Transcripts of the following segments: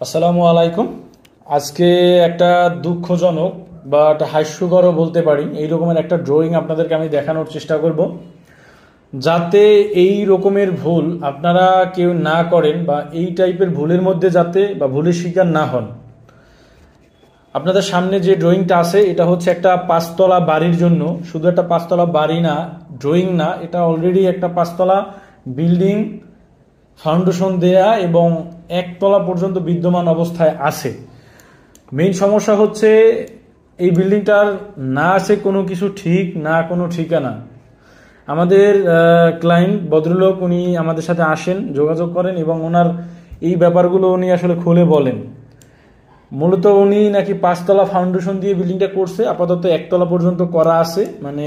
আসসালামু আলাইকুম। আজকে একটা দুঃখজনক বা একটা হাস্যকরও বলতে পারি এই রকমের একটা ড্রয়িং আপনাদেরকে আমি দেখানোর চেষ্টা করব, যাতে এই রকমের ভুল আপনারা কেউ না করেন বা এই টাইপের ভুলের মধ্যে যাতে বা ভুলের শিকার না হন। আপনাদের সামনে যে ড্রয়িংটা আছে এটা হচ্ছে একটা পাঁচতলা বাড়ির জন্য, শুধু একটা পাঁচতলা বাড়ি না, ড্রয়িং না, এটা অলরেডি একটা পাঁচতলা বিল্ডিং ফাউন্ডেশন দেয়া এবং একতলা পর্যন্ত বিদ্যমান অবস্থায় আছে। মেইন সমস্যা হচ্ছে এই বিল্ডিংটার না আছে কোনো কিছু ঠিক, না কোনো ঠিকানা। আমাদের ক্লায়েন্ট ভদ্রলোক উনি আমাদের সাথে আসেন, যোগাযোগ করেন এবং ওনার এই ব্যাপারগুলো উনি আসলে খুলে বলেন। মূলত উনি নাকি পাঁচতলা ফাউন্ডেশন দিয়ে বিল্ডিংটা করছে, আপাতত একতলা পর্যন্ত করা আছে, মানে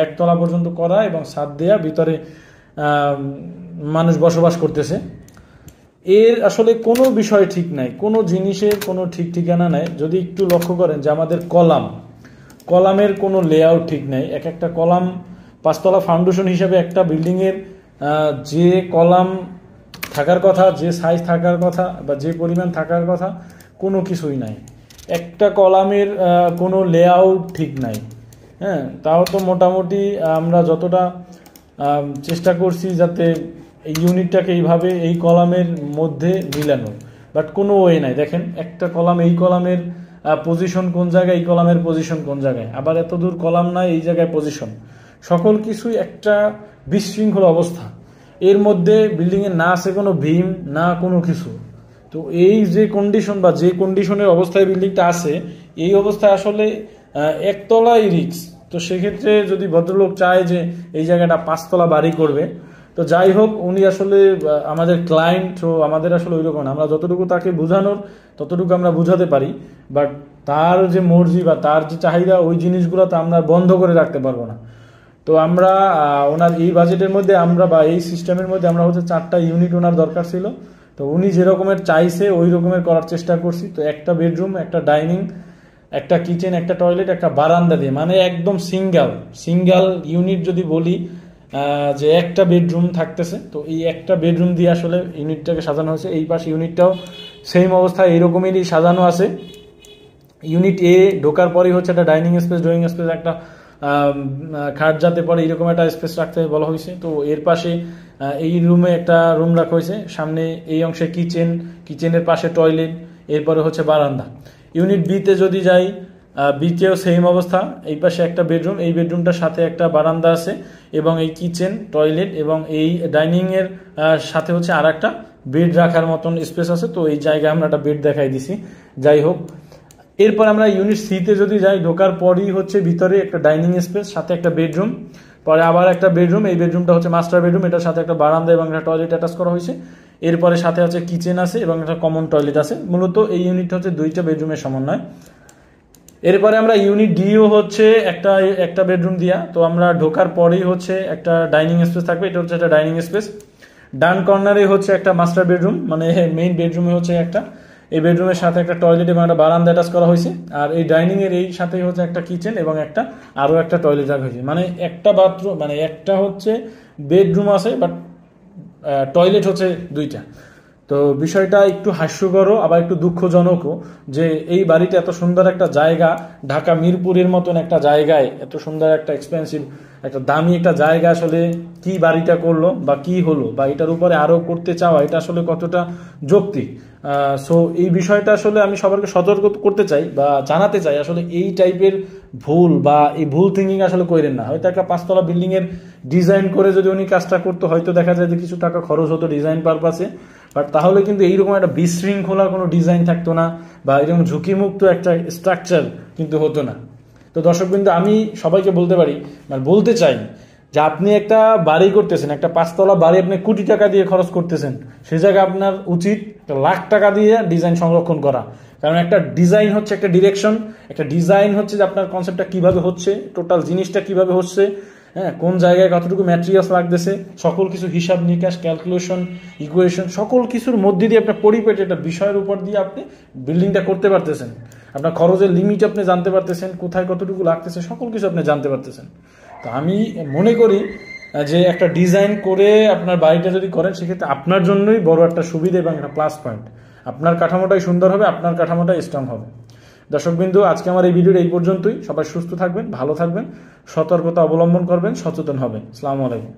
একতলা পর্যন্ত করা এবং ছাদ দেয়া, ভিতরে মানুষ বসবাস করতেছে। এর আসলে কোনো বিষয় ঠিক নাই, কোনো জিনিসের কোনো ঠিক ঠিকানা নাই। যদি একটু লক্ষ্য করেন যে আমাদের কলামের কোনো লেআউট ঠিক নাই। এক একটা কলাম পাঁচতলা ফাউন্ডেশন হিসেবে একটা বিল্ডিংয়ের যে কলাম থাকার কথা, যে সাইজ থাকার কথা বা যে পরিমাণ থাকার কথা, কোনো কিছুই নাই। একটা কলামের কোনো লেআউট ঠিক নাই। হ্যাঁ, তাও তো মোটামুটি আমরা যতটা চেষ্টা করছি যাতে এই ইউনিটটাকে এইভাবে এই কলামের মধ্যে মিলানো, বাট কোনো ওয়ে নাই। দেখেন একটা কলাম, এই কলামের পজিশন কোন জায়গায়, এই কলামের পজিশন কোন জায়গায়, আবার এত দূর কলাম নাই, এই জায়গায় পজিশন, সকল কিছুই একটা বিশৃঙ্খল অবস্থা। এর মধ্যে বিল্ডিংয়ের না আছে কোনো ভীম, না কোনো কিছু। তো এই যে কন্ডিশন বা যে কন্ডিশনের অবস্থায় বিল্ডিংটা আছে, এই অবস্থায় আসলে একতলাই রিস্ক। তো সেক্ষেত্রে যদি ভদ্রলোক চায় যে এই জায়গাটা পাঁচতলা বাড়ি করবে, তো যাই হোক, উনি আসলে আমাদের ক্লায়েন্ট, তো আমাদের আসলে ওইরকম না। আমরা যতটুকু তাকে বোঝানোর ততটুকু আমরা বুঝাতে পারি, বাট তার যে মর্জি বা তার যে চাহিদা, ওই জিনিসগুলো তো আমরা বন্ধ করে রাখতে পারবো না। তো আমরা ওনার এই বাজেটের মধ্যে আমরা বা এই সিস্টেমের মধ্যে আমরা হচ্ছে 4টা ইউনিট ওনার দরকার ছিল। তো উনি যে রকমের চাইছে ওই রকমের করার চেষ্টা করছি। তো একটা বেডরুম, একটা ডাইনিং, একটা কিচেন, একটা টয়লেট, একটা বারান্দা দিয়ে, মানে একদম সিঙ্গেল ইউনিট যদি বলি যে একটা বেডরুম থাকতেছে। তো এই একটা বেডরুম দিয়ে আসলে ইউনিটটাকে সাজানো হয়েছে। এই পাশে ইউনিটটাও সেম অবস্থায় এইরকমেরই সাজানো আছে। ইউনিট এ ঢোকার পরেই হচ্ছে একটা ডাইনিং স্পেস, ড্রয়িং স্পেস, একটা খাট যাতে পরে এইরকম একটা স্পেস রাখতে বলা হয়েছে। তো এর পাশে এই রুমে একটা রুম রাখা হয়েছে, সামনে এই অংশে কিচেনের পাশে টয়লেট, এরপরে হচ্ছে বারান্দা। ইউনিট বিতে যদি যাই, বিতেও সেম অবস্থা, এই পাশে একটা বেডরুম, এই বেডরুমটার সাথে একটা বারান্দা আছে এবং এই কিচেন, টয়লেট এবং এই ডাইনিং এর সাথে হচ্ছে আর একটা বেড রাখার মতন স্পেস আছে। তো এই জায়গায় আমরা একটা বেড দেখাই দিছি। যাই হোক, এরপর আমরা ইউনিট সিতে যদি যাই, ঢোকার পরই হচ্ছে ভিতরে একটা ডাইনিং স্পেস, সাথে একটা বেডরুম, পরে আবার একটা বেডরুম, এই বেডরুমটা হচ্ছে মাস্টার বেডরুম, এটার সাথে একটা বারান্দা এবং একটা টয়লেট অ্যাটাচ করা হয়েছে। এরপরে সাথে আছে কিচেন আছে এবং একটা কমন টয়লেট আছে। মূলত এই ইউনিটটা হচ্ছে 2টা বেডরুমের সমন্বয়। এরপরে আমরা ইউনিট ডিও হচ্ছে একটা বেডরুম দিয়া। তো আমরা ঢোকার পরেই হচ্ছে একটা ডাইনিং স্পেস থাকবে, এটা হচ্ছে একটা ডাইনিং স্পেস। ডান কর্নারে হচ্ছে একটা মাস্টার বেডরুম, মানে মেইন বেডরুমে হচ্ছে একটা, এই বেডরুমের সাথে একটা টয়লেট এবং একটা বারান্দা অ্যাটাচ করা হয়েছে। আর এই ডাইনিং এর এই সাথেই হচ্ছে একটা কিচেন এবং আরো একটা টয়লেট রাখা হয়েছে, মানে একটা বাথরুম, মানে একটা হচ্ছে বেডরুম আছে, বাট টয়লেট হচ্ছে 2টা। তো বিষয়টা একটু হাস্যকরও আবার একটু দুঃখজনকও যে এই বাড়িটা এত সুন্দর একটা জায়গা, ঢাকা মিরপুরের মতন একটা জায়গায় এত সুন্দর একটা এক্সপেন্সিভ, একটা দামি একটা জায়গা, আসলে কি বাড়িটা করলো বা কি হলো বা এটার উপরে আরো করতে চাওয়া, এটা আসলে কতটা যৌক্তিক। সো এই বিষয়টা আসলে আমি সবাইকে সতর্ক করতে চাই বা জানাতে চাই, আসলে এই টাইপের ভুল বা এই ভুল থিঙ্কিং আসলে করেন না। হয়তো একটা পাঁচতলা বিল্ডিং এর ডিজাইন করে যদি উনি কাজটা করতো, হয়তো দেখা যায় যে কিছু টাকা খরচ হতো ডিজাইন পারপাসে, বাট তাহলে কিন্তু এইরকম একটা বিশৃঙ্খলা কোনো ডিজাইন থাকতো না বা এরকম ঝুঁকিমুক্ত একটা স্ট্রাকচার কিন্তু হতো না। তো দর্শক বিন্দু, আমি সবাইকে বলতে পারি, মানে বলতে চাই যে আপনি একটা বাড়ি করতেছেন, একটা পাঁচতলা বাড়ি আপনি কোটি টাকা দিয়ে খরচ করতেছেন, সে জায়গায় আপনার উচিত লাখ টাকা দিয়ে ডিজাইন সংরক্ষণ করা। কারণ একটা ডিজাইন হচ্ছে একটা ডিরেকশন, একটা ডিজাইন হচ্ছে যে আপনার কনসেপ্টটা কিভাবে হচ্ছে, টোটাল জিনিসটা কিভাবে হচ্ছে, হ্যাঁ, কোন জায়গায় কতটুকু ম্যাটেরিয়ালস লাগতেছে, সকল কিছু হিসাব নিকাশ, ক্যালকুলেশন, ইকুয়েশন, সকল কিছুর মধ্যে দিয়ে আপনার পরিপেট একটা বিষয়ের উপর দিয়ে আপনি বিল্ডিংটা করতে পারতেছেন। আপনার খরচের লিমিট আপনি জানতে পারতেছেন, কোথায় কতটুকু লাগতেছে, সকল কিছু আপনি জানতে পারতেছেন। তো আমি মনে করি যে একটা ডিজাইন করে আপনার বাড়িটা যদি করেন, সেক্ষেত্রে আপনার জন্যই বড় একটা সুবিধা এবং একটা প্লাস পয়েন্ট। আপনার কাঠামোটাই সুন্দর হবে, আপনার কাঠামোটাই স্ট্রং হবে। দর্শকবিন্দু, আজকে আমার এই ভিডিওটা এই পর্যন্তই। সবাই সুস্থ থাকবেন, ভালো থাকবেন, সতর্কতা অবলম্বন করবেন, সচেতন হবেন। আসসালামু আলাইকুম।